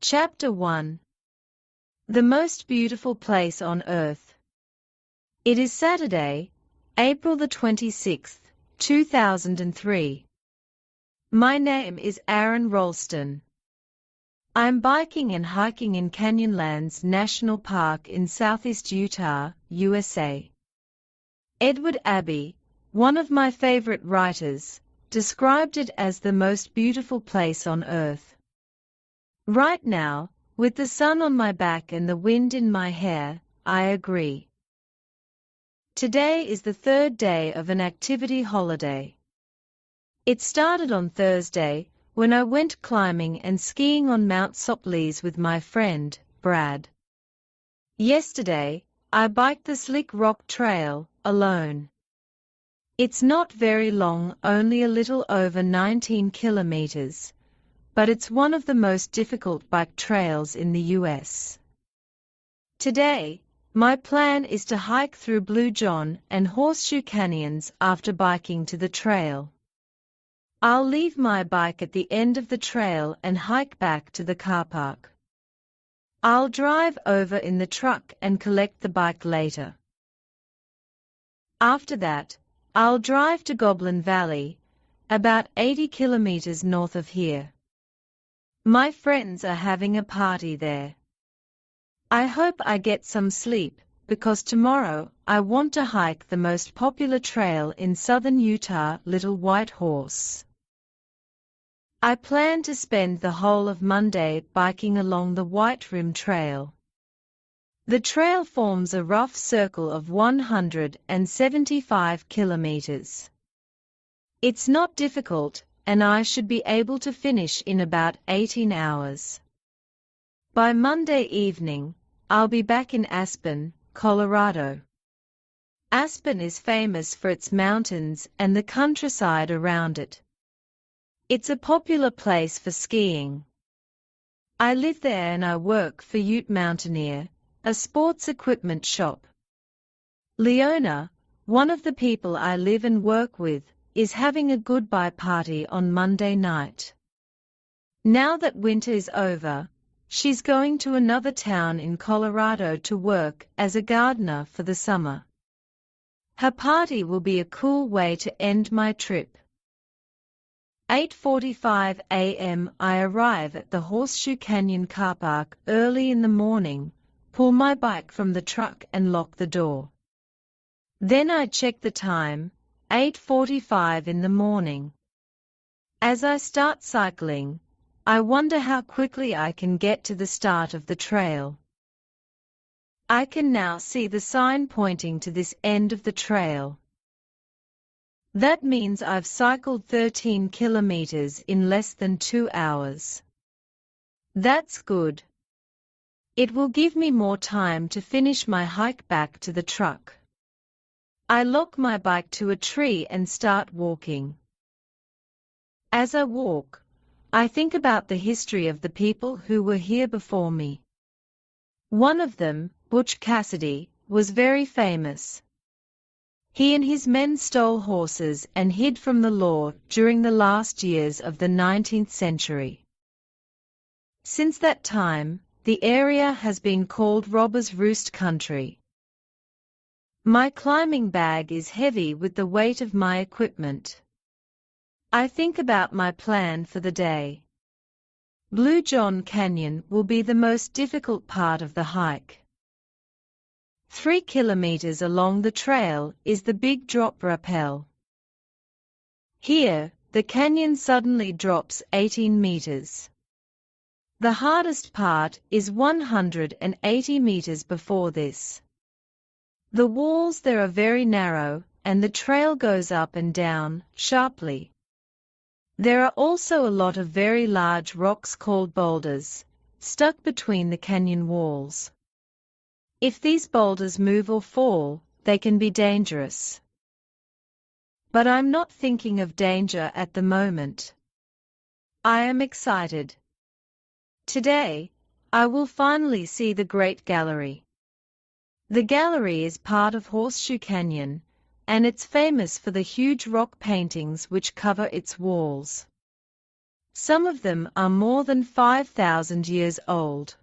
Chapter 1. The most beautiful place on earth. It is Saturday, April the 26th, 2003. My name is Aaron Ralston. I'm biking and hiking in Canyonlands National Park in southeast Utah, USA. Edward Abbey, one of my favorite writers, described it as the most beautiful place on earth. Right now, with the sun on my back and the wind in my hair, I agree. Today is the third day of an activity holiday. It started on Thursday, when I went climbing and skiing on Mount Soplys with my friend, Brad. Yesterday, I biked the Slick Rock Trail, alone. It's not very long, only a little over 19 kilometers. But it's one of the most difficult bike trails in the US. Today, my plan is to hike through Blue John and Horseshoe Canyons after biking to the trail. I'll leave my bike at the end of the trail and hike back to the car park. I'll drive over in the truck and collect the bike later. After that, I'll drive to Goblin Valley, about 80 kilometers north of here. My friends are having a party there. I hope I get some sleep, because tomorrow I want to hike the most popular trail in southern Utah, Little White Horse. I plan to spend the whole of Monday biking along the White Rim Trail. The trail forms a rough circle of 175 kilometers. It's not difficult, and I should be able to finish in about 18 hours. By Monday evening, I'll be back in Aspen, Colorado. Aspen is famous for its mountains and the countryside around it. It's a popular place for skiing. I live there and I work for Ute Mountaineer, a sports equipment shop. Leona, one of the people I live and work with, is having a goodbye party on Monday night. Now that winter is over, she's going to another town in Colorado to work as a gardener for the summer. Her party will be a cool way to end my trip. 8:45 a.m. I arrive at the Horseshoe Canyon car park early in the morning, pull my bike from the truck and lock the door. Then I check the time, 8:45 in the morning. As I start cycling, I wonder how quickly I can get to the start of the trail. I can now see the sign pointing to this end of the trail. That means I've cycled 13 kilometers in less than 2 hours. That's good. It will give me more time to finish my hike back to the truck. I lock my bike to a tree and start walking. As I walk, I think about the history of the people who were here before me. One of them, Butch Cassidy, was very famous. He and his men stole horses and hid from the law during the last years of the 19th century. Since that time, the area has been called Robber's Roost Country. My climbing bag is heavy with the weight of my equipment. I think about my plan for the day. Blue John Canyon will be the most difficult part of the hike. 3 kilometers along the trail is the Big Drop Rappel. Here, the canyon suddenly drops 18 meters. The hardest part is 180 meters before this. The walls there are very narrow, and the trail goes up and down, sharply. There are also a lot of very large rocks called boulders, stuck between the canyon walls. If these boulders move or fall, they can be dangerous. But I'm not thinking of danger at the moment. I am excited. Today, I will finally see the Great Gallery. The gallery is part of Horseshoe Canyon, and it's famous for the huge rock paintings which cover its walls. Some of them are more than 5,000 years old.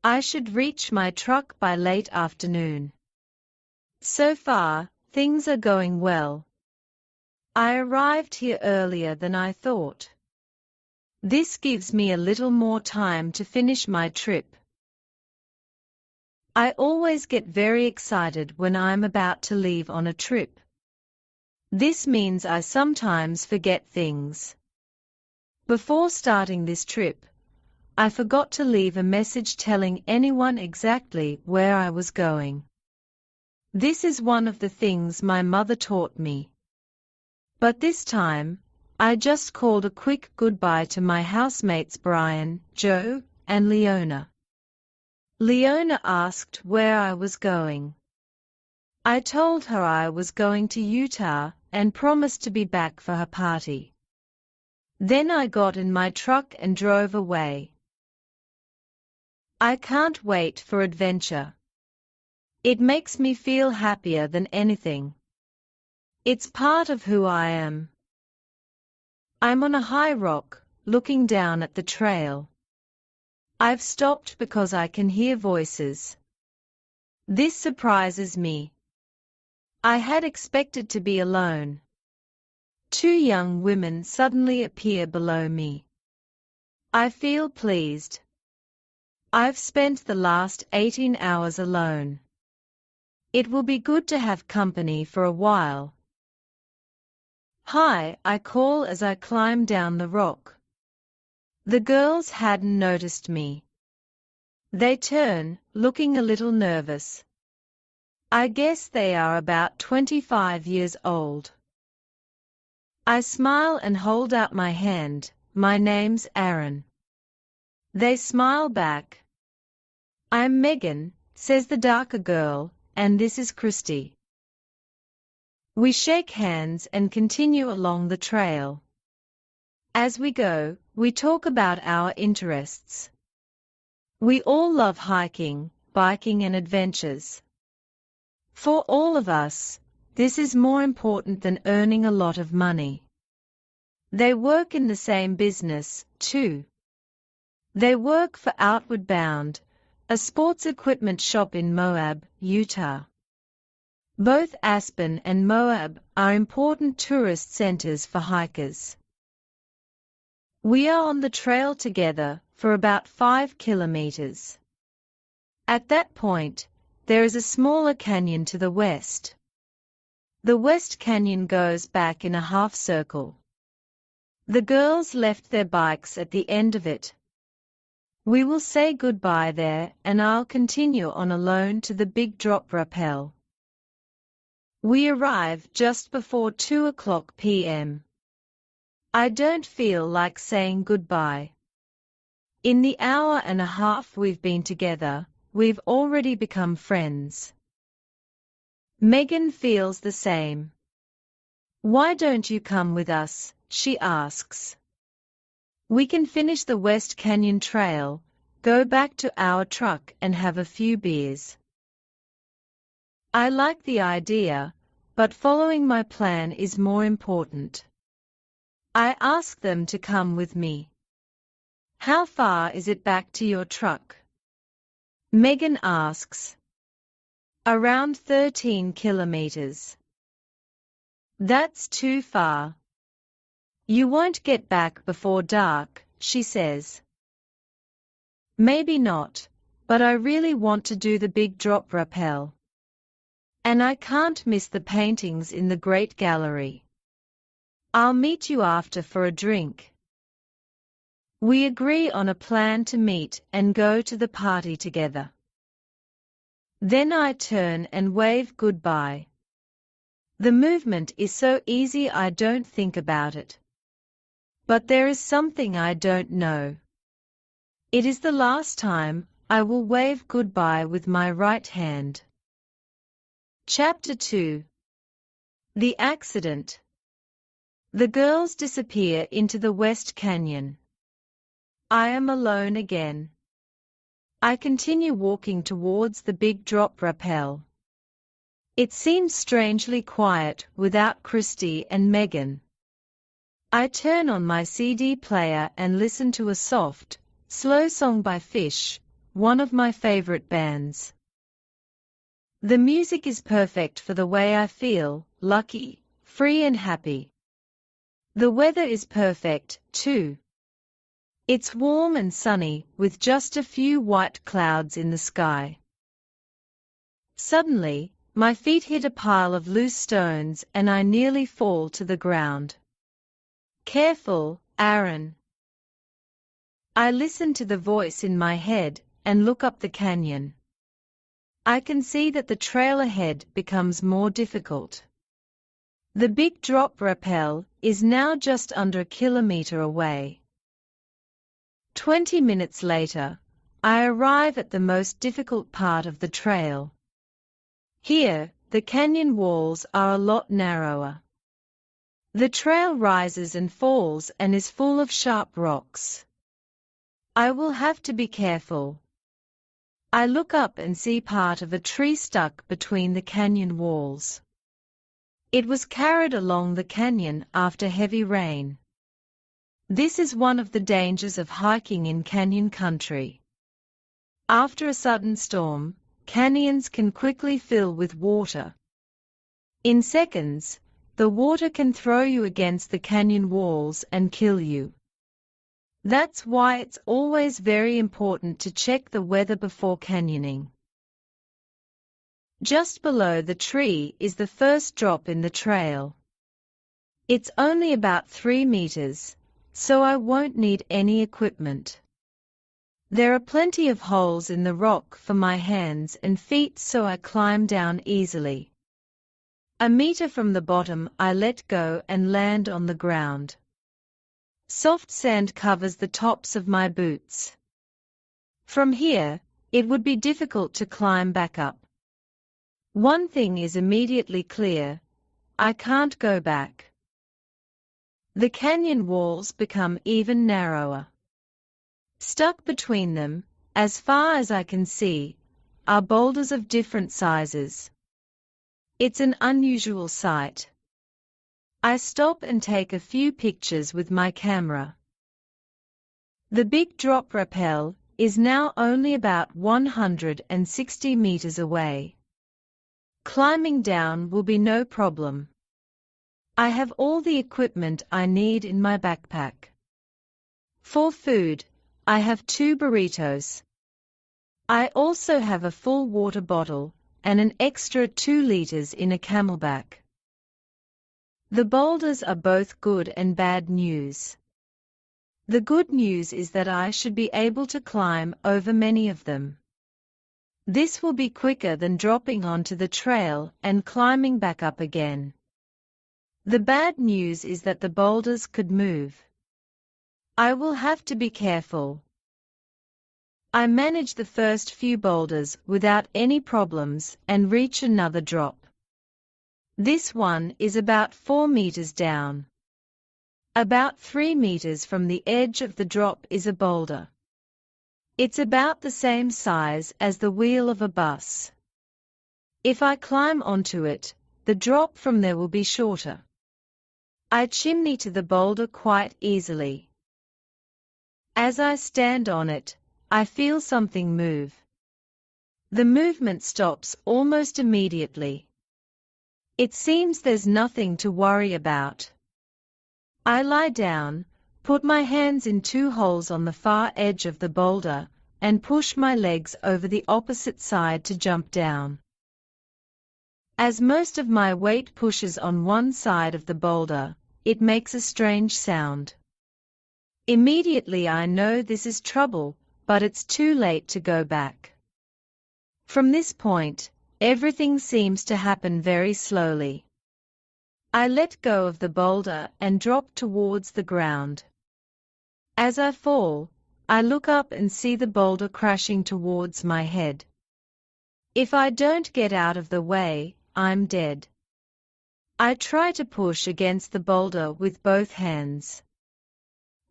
I should reach my truck by late afternoon. So far, things are going well. I arrived here earlier than I thought. This gives me a little more time to finish my trip. I always get very excited when I'm about to leave on a trip. This means I sometimes forget things. Before starting this trip, I forgot to leave a message telling anyone exactly where I was going. This is one of the things my mother taught me. But this time, I just called a quick goodbye to my housemates Brian, Joe, and Leona. Leona asked where I was going. I told her I was going to Utah and promised to be back for her party. Then I got in my truck and drove away. I can't wait for adventure. It makes me feel happier than anything. It's part of who I am. I'm on a high rock, looking down at the trail. I've stopped because I can hear voices. This surprises me. I had expected to be alone. Two young women suddenly appear below me. I feel pleased. I've spent the last 18 hours alone. It will be good to have company for a while. Hi, I call as I climb down the rock. The girls hadn't noticed me. They turn, looking a little nervous. I guess they are about 25 years old. I smile and hold out my hand. My name's Aaron. They smile back. I'm Megan, says the darker girl, and this is Christy. We shake hands and continue along the trail. As we go, we talk about our interests. We all love hiking, biking and adventures. For all of us, this is more important than earning a lot of money. They work in the same business, too. They work for Outward Bound, a sports equipment shop in Moab, Utah. Both Aspen and Moab are important tourist centers for hikers. We are on the trail together for about 5 kilometers. At that point, there is a smaller canyon to the west. The West Canyon goes back in a half circle. The girls left their bikes at the end of it. We will say goodbye there and I'll continue on alone to the Big Drop Rappel. We arrive just before 2:00 p.m. I don't feel like saying goodbye. In the hour and a half we've been together, we've already become friends. Megan feels the same. Why don't you come with us? She asks. We can finish the West Canyon Trail, go back to our truck and have a few beers. I like the idea, but following my plan is more important. I ask them to come with me. How far is it back to your truck? Megan asks. Around 13 kilometers. That's too far. You won't get back before dark, she says. Maybe not, but I really want to do the Big Drop Rappel. And I can't miss the paintings in the Great Gallery. I'll meet you after for a drink. We agree on a plan to meet and go to the party together. Then I turn and wave goodbye. The movement is so easy I don't think about it. But there is something I don't know. It is the last time I will wave goodbye with my right hand. Chapter 2. The Accident. The girls disappear into the West Canyon. I am alone again. I continue walking towards the Big Drop Rappel. It seems strangely quiet without Christy and Megan. I turn on my CD player and listen to a soft, slow song by Fish, one of my favorite bands. The music is perfect for the way I feel, lucky, free and happy. The weather is perfect, too. It's warm and sunny, with just a few white clouds in the sky. Suddenly, my feet hit a pile of loose stones and I nearly fall to the ground. Careful, Aaron. I listen to the voice in my head and look up the canyon. I can see that the trail ahead becomes more difficult. The big drop rappel is now just under a kilometer away. 20 minutes later, I arrive at the most difficult part of the trail. Here, the canyon walls are a lot narrower. The trail rises and falls and is full of sharp rocks. I will have to be careful. I look up and see part of a tree stuck between the canyon walls. It was carried along the canyon after heavy rain. This is one of the dangers of hiking in canyon country. After a sudden storm, canyons can quickly fill with water. In seconds, the water can throw you against the canyon walls and kill you. That's why it's always very important to check the weather before canyoning. Just below the tree is the first drop in the trail. It's only about 3 meters, so I won't need any equipment. There are plenty of holes in the rock for my hands and feet, so I climb down easily. A meter from the bottom, I let go and land on the ground. Soft sand covers the tops of my boots. From here, it would be difficult to climb back up. One thing is immediately clear: I can't go back. The canyon walls become even narrower. Stuck between them, as far as I can see, are boulders of different sizes. It's an unusual sight. I stop and take a few pictures with my camera. The big drop rappel is now only about 160 meters away. Climbing down will be no problem. I have all the equipment I need in my backpack. For food, I have 2 burritos. I also have a full water bottle and an extra 2 liters in a camelback. The boulders are both good and bad news. The good news is that I should be able to climb over many of them. This will be quicker than dropping onto the trail and climbing back up again. The bad news is that the boulders could move. I will have to be careful. I manage the first few boulders without any problems and reach another drop. This one is about 4 meters down. About 3 meters from the edge of the drop is a boulder. It's about the same size as the wheel of a bus. If I climb onto it, the drop from there will be shorter. I chimney to the boulder quite easily. As I stand on it, I feel something move. The movement stops almost immediately. It seems there's nothing to worry about. I lie down, put my hands in 2 holes on the far edge of the boulder, and push my legs over the opposite side to jump down. As most of my weight pushes on one side of the boulder, it makes a strange sound. Immediately I know this is trouble, but it's too late to go back. From this point, everything seems to happen very slowly. I let go of the boulder and drop towards the ground. As I fall, I look up and see the boulder crashing towards my head. If I don't get out of the way, I'm dead. I try to push against the boulder with both hands.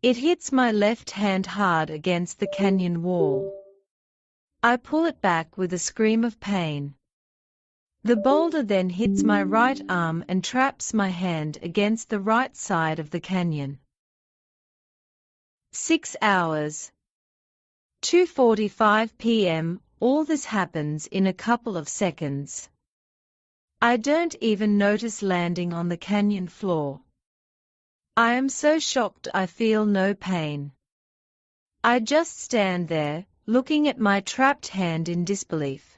It hits my left hand hard against the canyon wall. I pull it back with a scream of pain. The boulder then hits my right arm and traps my hand against the right side of the canyon. 6 hours. 2:45 p.m. All this happens in a couple of seconds. I don't even notice landing on the canyon floor. I am so shocked I feel no pain. I just stand there, looking at my trapped hand in disbelief.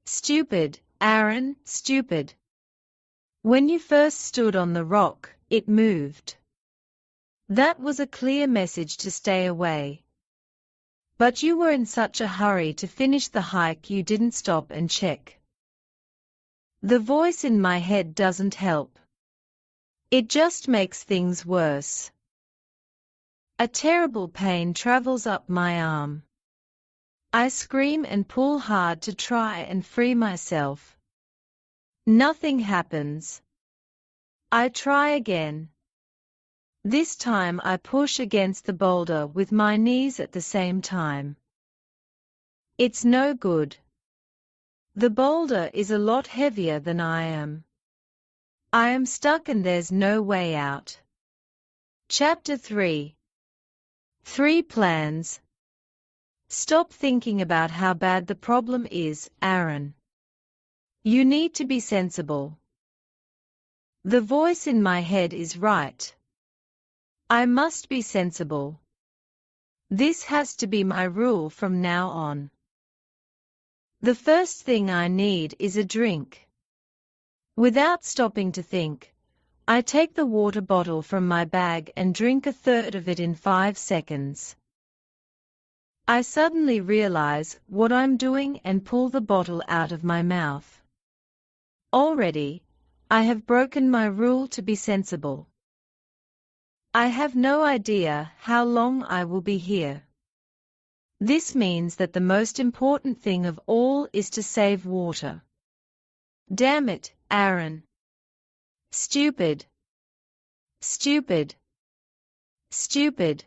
Stupid, Aaron, stupid. When you first stood on the rock, it moved. That was a clear message to stay away. But you were in such a hurry to finish the hike you didn't stop and check. The voice in my head doesn't help. It just makes things worse. A terrible pain travels up my arm. I scream and pull hard to try and free myself. Nothing happens. I try again. This time I push against the boulder with my knees at the same time. It's no good. The boulder is a lot heavier than I am. I am stuck and there's no way out. Chapter 3. 3 plans. Stop thinking about how bad the problem is, Aaron. You need to be sensible. The voice in my head is right. I must be sensible. This has to be my rule from now on. The first thing I need is a drink. Without stopping to think, I take the water bottle from my bag and drink a third of it in 5 seconds. I suddenly realize what I'm doing and pull the bottle out of my mouth. Already, I have broken my rule to be sensible. I have no idea how long I will be here. This means that the most important thing of all is to save water. Damn it, Aaron. Stupid. Stupid. Stupid.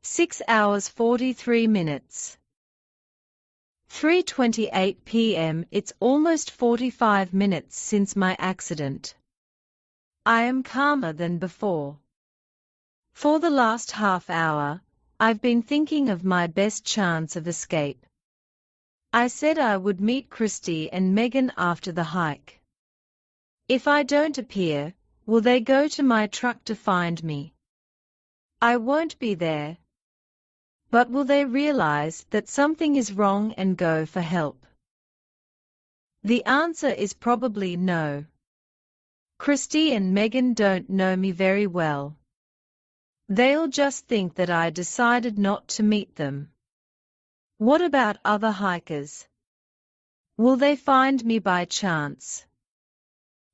6 hours 43 minutes. 3:28 p.m. It's almost 45 minutes since my accident. I am calmer than before. For the last half hour, I've been thinking of my best chance of escape. I said I would meet Christy and Megan after the hike. If I don't appear, will they go to my truck to find me? I won't be there. But will they realize that something is wrong and go for help? The answer is probably no. Christy and Megan don't know me very well. They'll just think that I decided not to meet them. What about other hikers? Will they find me by chance?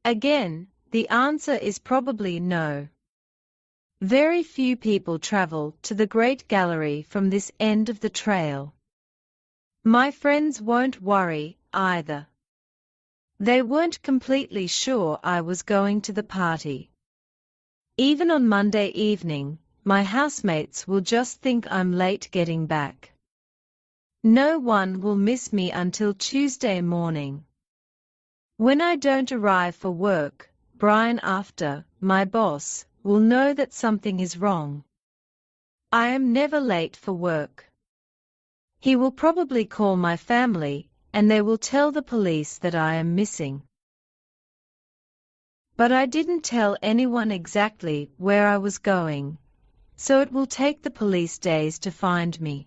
Again, the answer is probably no. Very few people travel to the Great Gallery from this end of the trail. My friends won't worry, either. They weren't completely sure I was going to the party. Even on Monday evening, my housemates will just think I'm late getting back. No one will miss me until Tuesday morning. When I don't arrive for work, Brian after, my boss, will know that something is wrong. I am never late for work. He will probably call my family, and they will tell the police that I am missing. But I didn't tell anyone exactly where I was going, so it will take the police days to find me.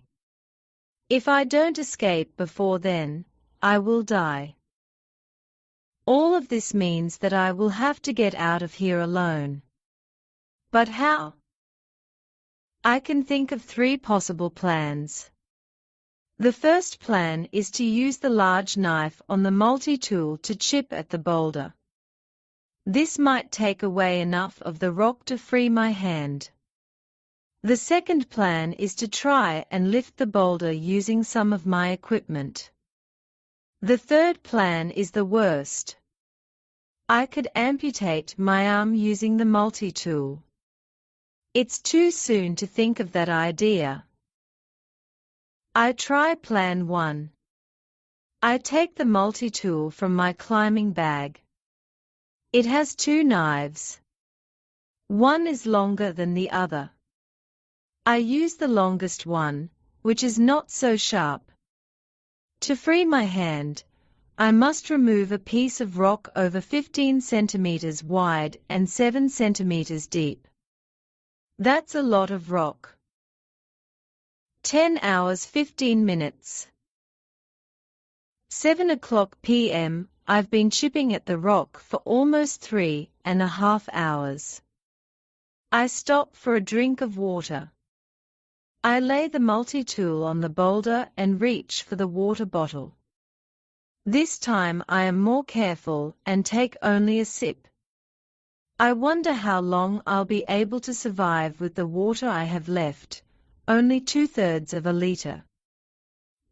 If I don't escape before then, I will die. All of this means that I will have to get out of here alone. But how? I can think of 3 possible plans. The first plan is to use the large knife on the multi-tool to chip at the boulder. This might take away enough of the rock to free my hand. The second plan is to try and lift the boulder using some of my equipment. The third plan is the worst. I could amputate my arm using the multi-tool. It's too soon to think of that idea. I try plan 1. I take the multi-tool from my climbing bag. It has 2 knives. One is longer than the other. I use the longest one, which is not so sharp. To free my hand, I must remove a piece of rock over 15 centimeters wide and 7 centimeters deep. That's a lot of rock. 10 hours 15 minutes. 7:00 p.m. I've been chipping at the rock for almost 3.5 hours. I stop for a drink of water. I lay the multi-tool on the boulder and reach for the water bottle. This time I am more careful and take only a sip. I wonder how long I'll be able to survive with the water I have left, only 2/3 of a liter.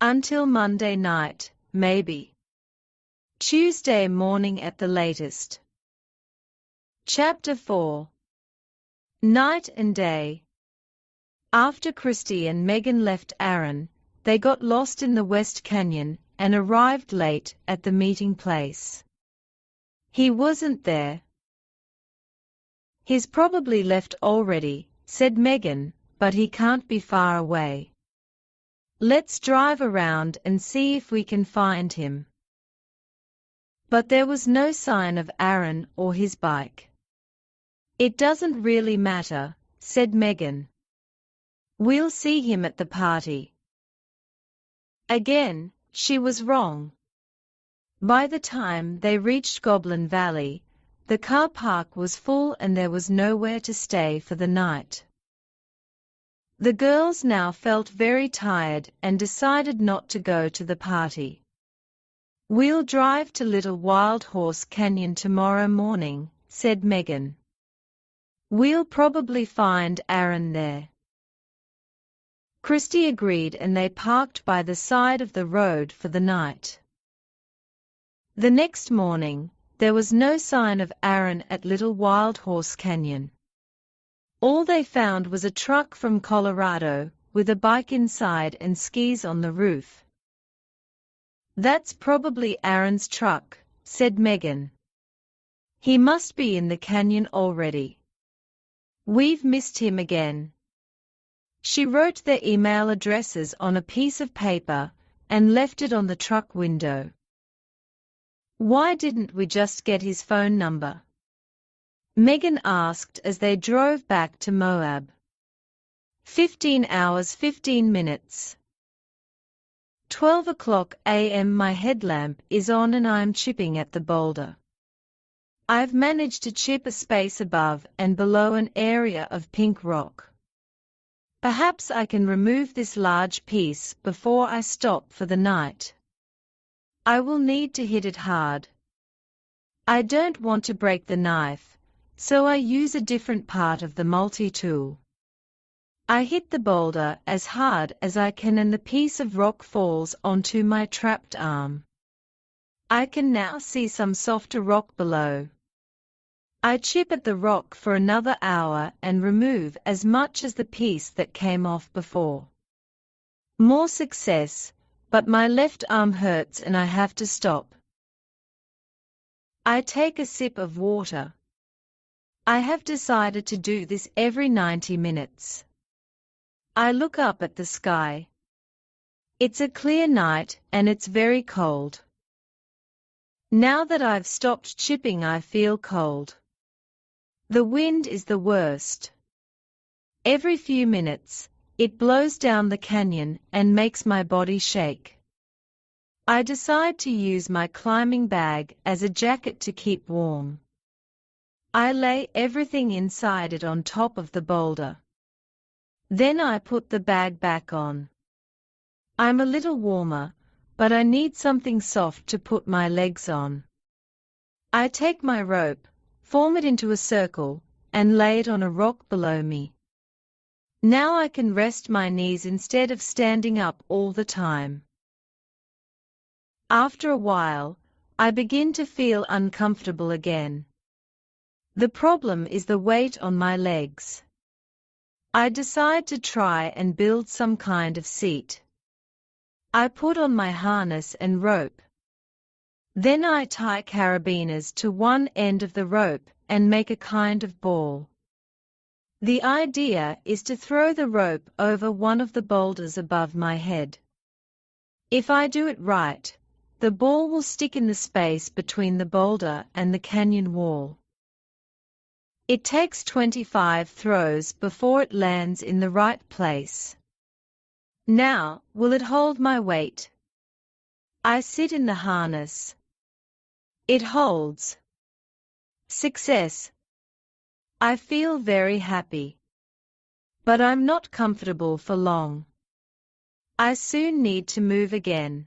Until Monday night, maybe. Tuesday morning at the latest. Chapter 4. Night and Day. After Christy and Megan left Aaron, they got lost in the West Canyon and arrived late at the meeting place. He wasn't there. He's probably left already, said Megan, but he can't be far away. Let's drive around and see if we can find him. But there was no sign of Aaron or his bike. It doesn't really matter, said Megan. We'll see him at the party. Again, she was wrong. By the time they reached Goblin Valley, the car park was full and there was nowhere to stay for the night. The girls now felt very tired and decided not to go to the party. We'll drive to Little Wild Horse Canyon tomorrow morning, said Megan. We'll probably find Aaron there. Christy agreed and they parked by the side of the road for the night. The next morning, there was no sign of Aaron at Little Wild Horse Canyon. All they found was a truck from Colorado, with a bike inside and skis on the roof. That's probably Aaron's truck, said Megan. He must be in the canyon already. We've missed him again. She wrote their email addresses on a piece of paper and left it on the truck window. Why didn't we just get his phone number? Megan asked as they drove back to Moab. 15 hours 15 minutes. 12:00 a.m. My headlamp is on and I'm chipping at the boulder. I've managed to chip a space above and below an area of pink rock. Perhaps I can remove this large piece before I stop for the night. I will need to hit it hard. I don't want to break the knife, so I use a different part of the multi-tool. I hit the boulder as hard as I can and the piece of rock falls onto my trapped arm. I can now see some softer rock below. I chip at the rock for another hour and remove as much as the piece that came off before. More success, but my left arm hurts and I have to stop. I take a sip of water. I have decided to do this every 90 minutes. I look up at the sky. It's a clear night and it's very cold. Now that I've stopped chipping, I feel cold. The wind is the worst. Every few minutes, it blows down the canyon and makes my body shake. I decide to use my climbing bag as a jacket to keep warm. I lay everything inside it on top of the boulder. Then I put the bag back on. I'm a little warmer, but I need something soft to put my legs on. I take my rope, form it into a circle, and lay it on a rock below me. Now I can rest my knees instead of standing up all the time. After a while, I begin to feel uncomfortable again. The problem is the weight on my legs. I decide to try and build some kind of seat. I put on my harness and rope. Then I tie carabiners to one end of the rope and make a kind of ball. The idea is to throw the rope over one of the boulders above my head. If I do it right, the ball will stick in the space between the boulder and the canyon wall. It takes 25 throws before it lands in the right place. Now, will it hold my weight? I sit in the harness. It holds. Success. I feel very happy. But I'm not comfortable for long. I soon need to move again.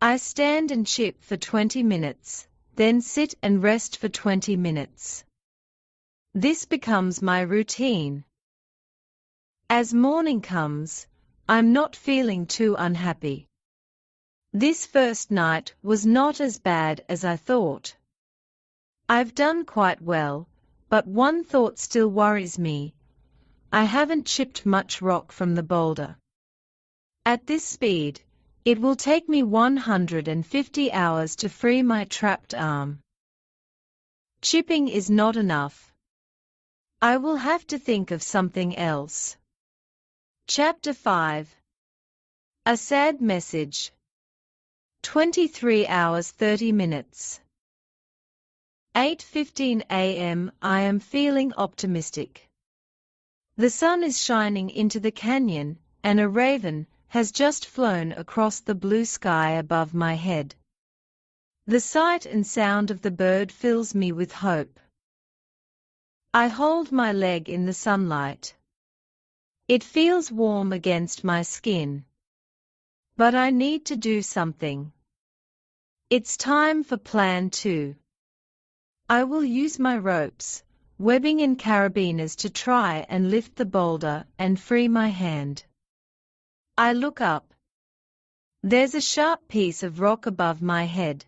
I stand and chip for 20 minutes, then sit and rest for 20 minutes. This becomes my routine. As morning comes, I'm not feeling too unhappy. This first night was not as bad as I thought. I've done quite well, but one thought still worries me. I haven't chipped much rock from the boulder. At this speed, it will take me 150 hours to free my trapped arm. Chipping is not enough. I will have to think of something else. Chapter 5. A sad message. 23 hours 30 minutes. 8:15 a.m. I am feeling optimistic. The sun is shining into the canyon, and a raven has just flown across the blue sky above my head. The sight and sound of the bird fills me with hope. I hold my leg in the sunlight. It feels warm against my skin. But I need to do something. It's time for Plan 2. I will use my ropes, webbing and carabiners to try and lift the boulder and free my hand. I look up. There's a sharp piece of rock above my head.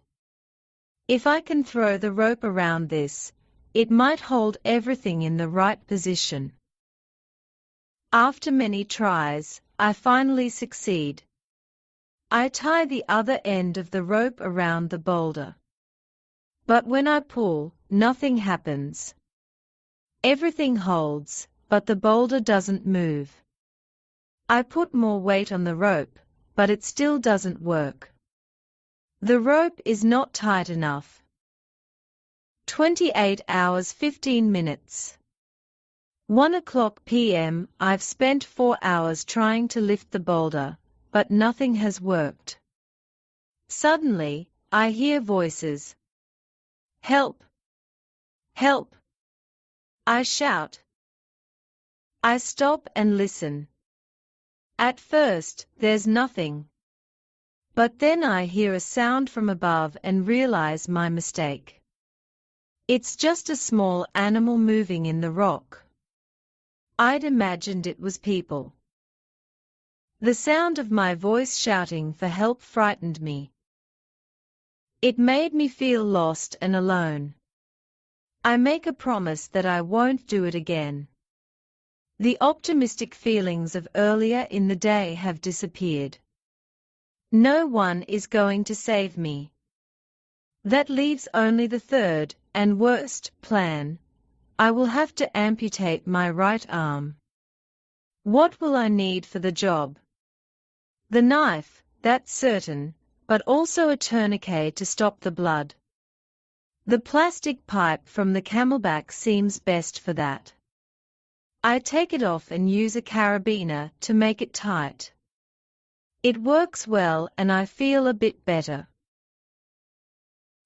If I can throw the rope around this, it might hold everything in the right position. After many tries, I finally succeed. I tie the other end of the rope around the boulder. But when I pull, nothing happens. Everything holds, but the boulder doesn't move. I put more weight on the rope, but it still doesn't work. The rope is not tight enough. 28 hours 15 minutes. 1:00 p.m. I've spent 4 hours trying to lift the boulder, but nothing has worked. Suddenly, I hear voices. Help! Help! I shout. I stop and listen. At first, there's nothing. But then I hear a sound from above and realize my mistake. It's just a small animal moving in the rock. I'd imagined it was people. The sound of my voice shouting for help frightened me. It made me feel lost and alone. I make a promise that I won't do it again. The optimistic feelings of earlier in the day have disappeared. No one is going to save me. That leaves only the third, and worst, plan. I will have to amputate my right arm. What will I need for the job? The knife, that's certain, but also a tourniquet to stop the blood. The plastic pipe from the camelback seems best for that. I take it off and use a carabiner to make it tight. It works well and I feel a bit better.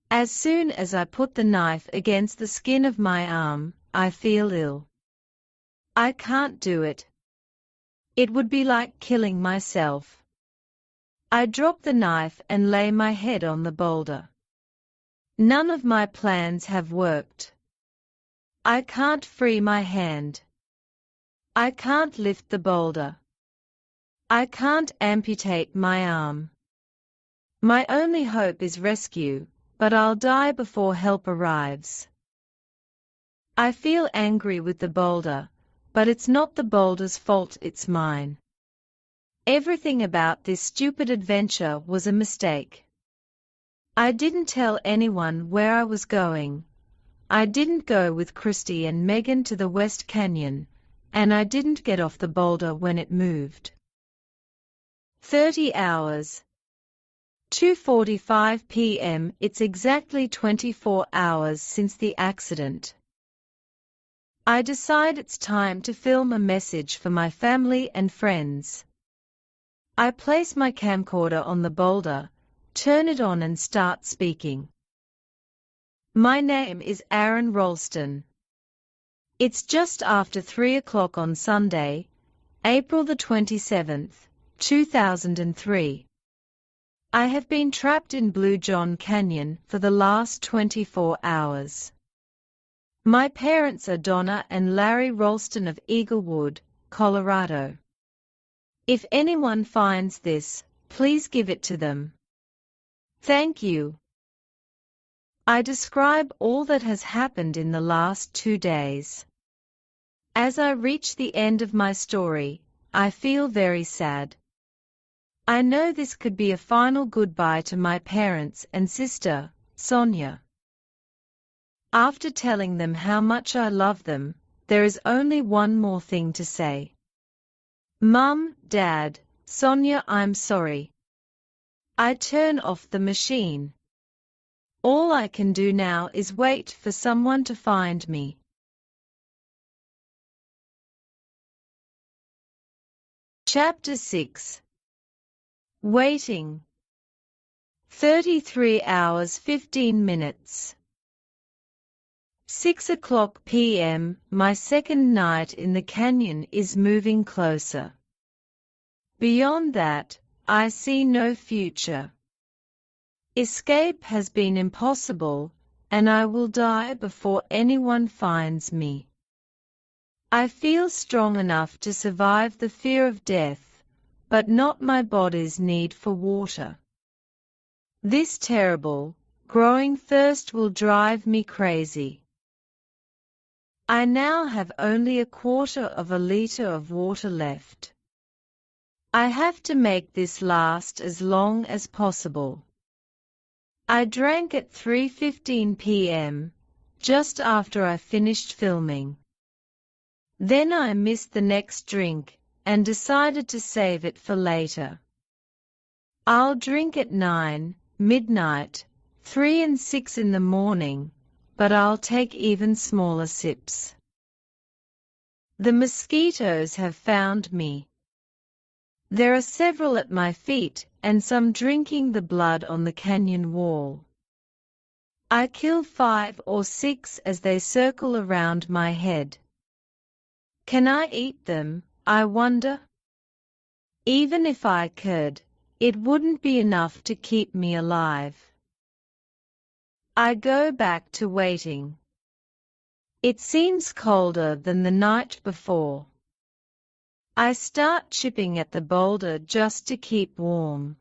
As soon as I put the knife against the skin of my arm, I feel ill. I can't do it. It would be like killing myself. I drop the knife and lay my head on the boulder. None of my plans have worked. I can't free my hand. I can't lift the boulder. I can't amputate my arm. My only hope is rescue, but I'll die before help arrives. I feel angry with the boulder, but it's not the boulder's fault, it's mine. Everything about this stupid adventure was a mistake. I didn't tell anyone where I was going. I didn't go with Christy and Megan to the West Canyon, and I didn't get off the boulder when it moved. 30 hours. 2:45 p.m. It's exactly 24 hours since the accident. I decide it's time to film a message for my family and friends. I place my camcorder on the boulder, turn it on and start speaking. My name is Aaron Ralston. It's just after 3 o'clock on Sunday, April the 27th, 2003. I have been trapped in Blue John Canyon for the last 24 hours. My parents are Donna and Larry Ralston of Eaglewood, Colorado. If anyone finds this, please give it to them. Thank you. I describe all that has happened in the last 2 days. As I reach the end of my story, I feel very sad. I know this could be a final goodbye to my parents and sister, Sonia. After telling them how much I love them, there is only one more thing to say. Mum, Dad, Sonia, I'm sorry. I turn off the machine. All I can do now is wait for someone to find me. Chapter 6. Waiting. 33 hours 15 minutes. 6 o'clock p.m. My second night in the canyon is moving closer. Beyond that, I see no future. Escape has been impossible, and I will die before anyone finds me. I feel strong enough to survive the fear of death, but not my body's need for water. This terrible, growing thirst will drive me crazy. I now have only a quarter of a liter of water left. I have to make this last as long as possible. I drank at 3:15 p.m., just after I finished filming. Then I missed the next drink, and decided to save it for later. I'll drink at 9, midnight, 3 and 6 in the morning, but I'll take even smaller sips. The mosquitoes have found me. There are several at my feet, and some drinking the blood on the canyon wall. I kill 5 or 6 as they circle around my head. Can I eat them, I wonder? Even if I could, it wouldn't be enough to keep me alive. I go back to waiting. It seems colder than the night before. I start chipping at the boulder just to keep warm.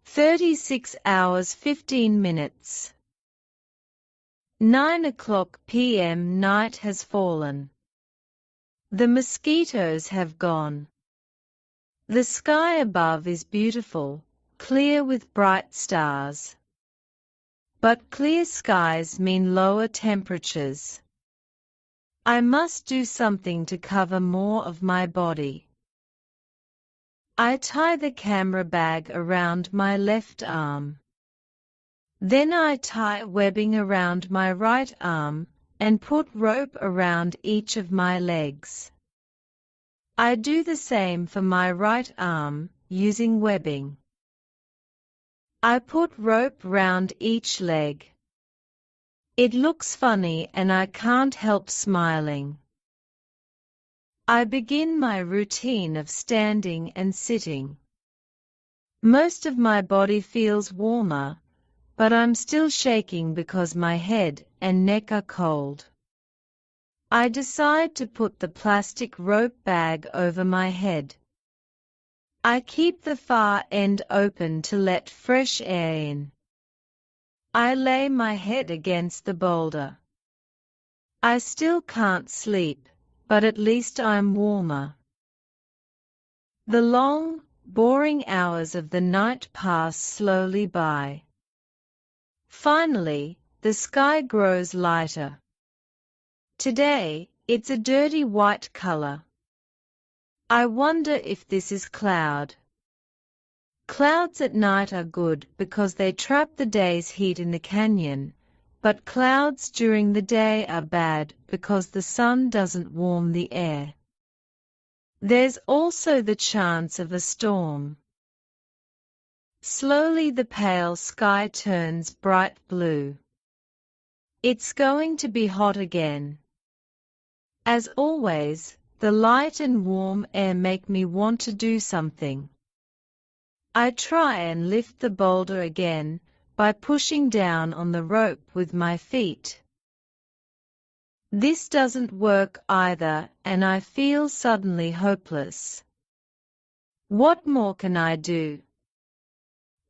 36 hours 15 minutes. 9 o'clock p.m. Night has fallen. The mosquitoes have gone. The sky above is beautiful, clear with bright stars. But clear skies mean lower temperatures. I must do something to cover more of my body. I tie the camera bag around my left arm. Then I tie webbing around my right arm and put rope around each of my legs. I do the same for my right arm, using webbing. I put rope round each leg. It looks funny and I can't help smiling. I begin my routine of standing and sitting. Most of my body feels warmer, but I'm still shaking because my head and neck are cold. I decide to put the plastic rope bag over my head. I keep the far end open to let fresh air in. I lay my head against the boulder. I still can't sleep, but at least I'm warmer. The long, boring hours of the night pass slowly by. Finally, the sky grows lighter. Today, it's a dirty white color. I wonder if this is cloud. Clouds at night are good because they trap the day's heat in the canyon, but clouds during the day are bad because the sun doesn't warm the air. There's also the chance of a storm. Slowly the pale sky turns bright blue. It's going to be hot again. As always, the light and warm air make me want to do something. I try and lift the boulder again by pushing down on the rope with my feet. This doesn't work either, and I feel suddenly hopeless. What more can I do?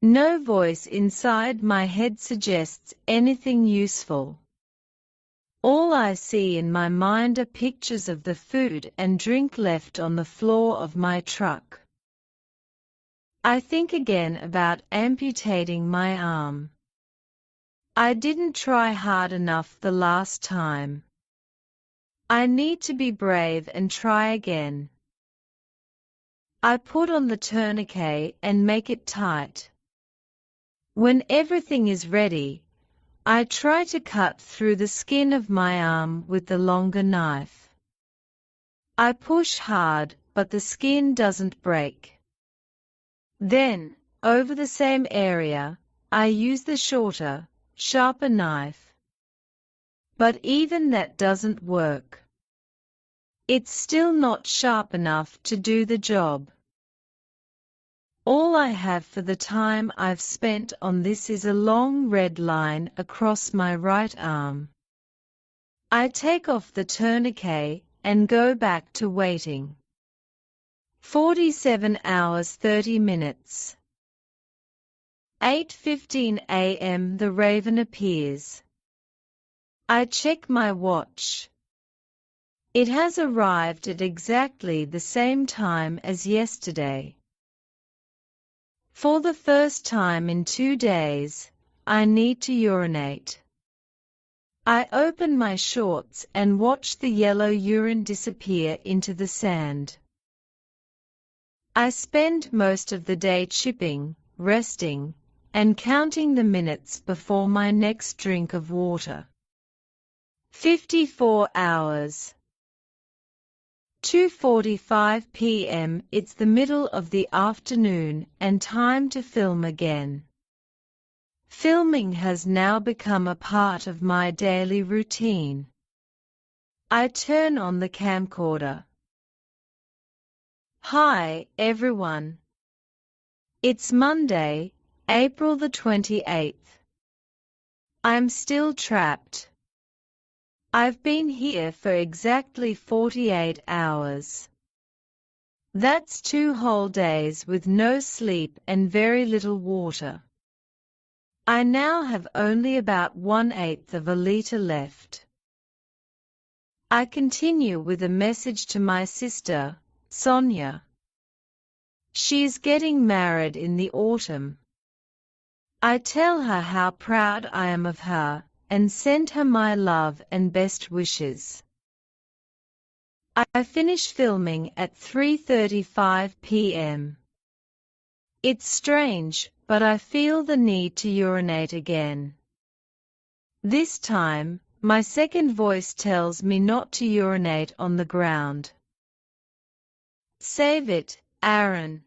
No voice inside my head suggests anything useful. All I see in my mind are pictures of the food and drink left on the floor of my truck. I think again about amputating my arm. I didn't try hard enough the last time. I need to be brave and try again. I put on the tourniquet and make it tight. When everything is ready, I try to cut through the skin of my arm with the longer knife. I push hard, but the skin doesn't break. Then, over the same area, I use the shorter, sharper knife. But even that doesn't work. It's still not sharp enough to do the job. All I have for the time I've spent on this is a long red line across my right arm. I take off the tourniquet and go back to waiting. 47 hours 30 minutes. 8:15 a.m. The raven appears. I check my watch. It has arrived at exactly the same time as yesterday. For the first time in 2 days, I need to urinate. I open my shorts and watch the yellow urine disappear into the sand. I spend most of the day chipping, resting, and counting the minutes before my next drink of water. 54 hours. 2:45 p.m. It's the middle of the afternoon and time to film again. Filming has now become a part of my daily routine. I turn on the camcorder. Hi, everyone. It's Monday, April the 28th. I'm still trapped. I've been here for exactly 48 hours. That's 2 whole days with no sleep and very little water. I now have only about 1/8 of a liter left. I continue with a message to my sister, Sonia. She is getting married in the autumn. I tell her how proud I am of her and send her my love and best wishes. I finish filming at 3:35 p.m. It's strange, but I feel the need to urinate again. This time, my second voice tells me not to urinate on the ground. Save it, Aaron.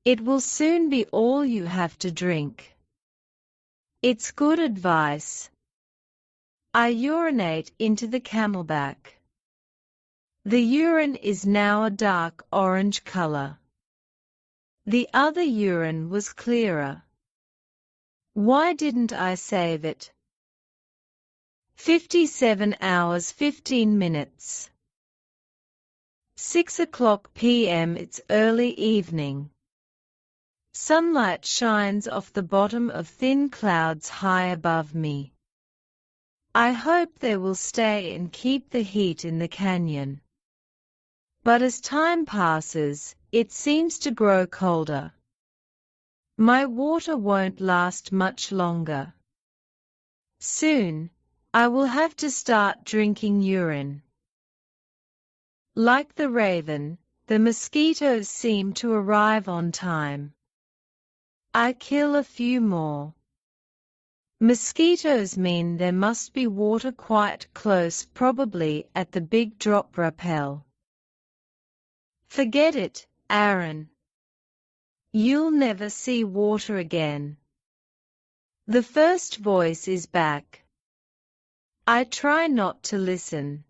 It will soon be all you have to drink. It's good advice. I urinate into the camelback. The urine is now a dark orange color. The other urine was clearer. Why didn't I save it? 57 hours 15 minutes. 6:00 p.m. It's early evening. Sunlight shines off the bottom of thin clouds high above me. I hope they will stay and keep the heat in the canyon. But as time passes, it seems to grow colder. My water won't last much longer. Soon, I will have to start drinking urine. Like the raven, the mosquitoes seem to arrive on time. I kill a few more. Mosquitoes mean there must be water quite close, probably at the big drop rappel. Forget it, Aaron. You'll never see water again. The first voice is back. I try not to listen.